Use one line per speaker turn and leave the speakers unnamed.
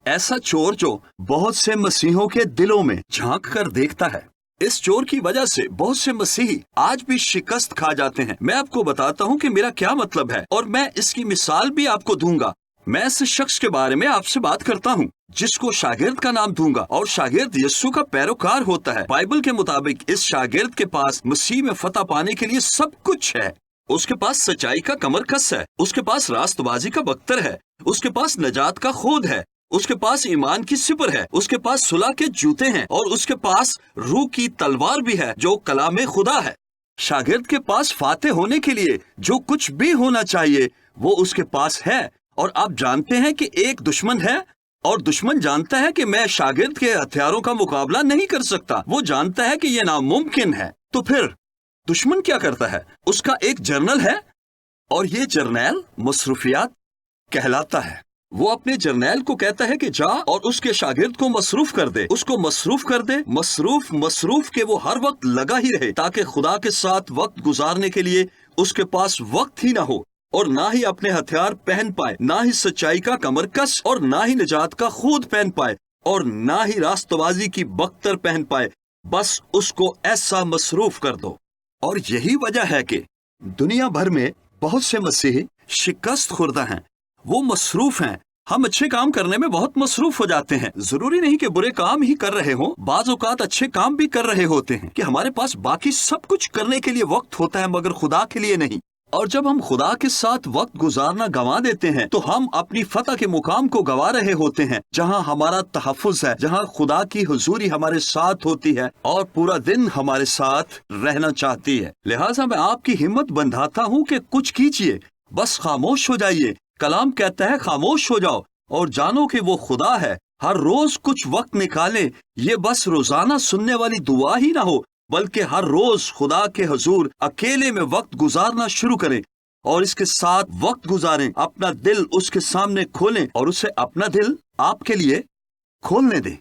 ایسا چور جو بہت سے مسیحوں کے دلوں میں جھانک کر دیکھتا ہے. اس چور کی وجہ سے بہت سے مسیحی آج بھی شکست کھا جاتے ہیں. میں آپ کو بتاتا ہوں کہ میرا کیا مطلب ہے اور میں اس کی مثال بھی آپ کو دوں گا. میں اس شخص کے بارے میں آپ سے بات کرتا ہوں جس کو شاگرد کا نام دوں گا، اور شاگرد یسوع کا پیروکار ہوتا ہے. بائبل کے مطابق اس شاگرد کے پاس مسیح میں فتح پانے کے لیے سب کچھ ہے. اس کے پاس سچائی کا کمر کس ہے، اس کے پاس راست بازی کا بختر ہے، اس کے پاس نجات کا خود ہے، اس کے پاس ایمان کی سپر ہے، اس کے پاس صلح کے جوتے ہیں، اور اس کے پاس روح کی تلوار بھی ہے جو کلام خدا ہے. شاگرد کے پاس فاتح ہونے کے لیے جو کچھ بھی ہونا چاہیے وہ اس کے پاس ہے. اور آپ جانتے ہیں کہ ایک دشمن ہے، اور دشمن جانتا ہے کہ میں شاگرد کے ہتھیاروں کا مقابلہ نہیں کر سکتا. وہ جانتا ہے کہ یہ ناممکن ہے. تو پھر دشمن کیا کرتا ہے؟ اس کا ایک جرنل ہے، اور یہ جرنیل مصروفیات کہلاتا ہے. وہ اپنے جرنیل کو کہتا ہے کہ جا اور اس کے شاگرد کو مصروف کر دے، اس کو مصروف کر دے، مصروف کہ وہ ہر وقت لگا ہی رہے، تاکہ خدا کے ساتھ وقت گزارنے کے لیے اس کے پاس وقت ہی نہ ہو، اور نہ ہی اپنے ہتھیار پہن پائے، نہ ہی سچائی کا کمر کس، اور نہ ہی نجات کا خود پہن پائے، اور نہ ہی راست بازی کی بختر پہن پائے. بس اس کو ایسا مصروف کر دو. اور یہی وجہ ہے کہ دنیا بھر میں بہت سے مسیحی شکست خوردہ ہیں. وہ مصروف ہیں. ہم اچھے کام کرنے میں بہت مصروف ہو جاتے ہیں. ضروری نہیں کہ برے کام ہی کر رہے ہوں، بعض اوقات اچھے کام بھی کر رہے ہوتے ہیں کہ ہمارے پاس باقی سب کچھ کرنے کے لیے وقت ہوتا ہے مگر خدا کے لیے نہیں. اور جب ہم خدا کے ساتھ وقت گزارنا گنوا دیتے ہیں تو ہم اپنی فتح کے مقام کو گنوا رہے ہوتے ہیں، جہاں ہمارا تحفظ ہے، جہاں خدا کی حضوری ہمارے ساتھ ہوتی ہے اور پورا دن ہمارے ساتھ رہنا چاہتی ہے. لہٰذا میں آپ کی ہمت بندھاتا ہوں کہ کچھ کیجئے، بس خاموش ہو جائیے. کلام کہتا ہے خاموش ہو جاؤ اور جانو کہ وہ خدا ہے. ہر روز کچھ وقت نکالیں. یہ بس روزانہ سننے والی دعا ہی نہ ہو، بلکہ ہر روز خدا کے حضور اکیلے میں وقت گزارنا شروع کریں اور اس کے ساتھ وقت گزاریں. اپنا دل اس کے سامنے کھولیں اور اسے اپنا دل آپ کے لیے کھولنے دیں.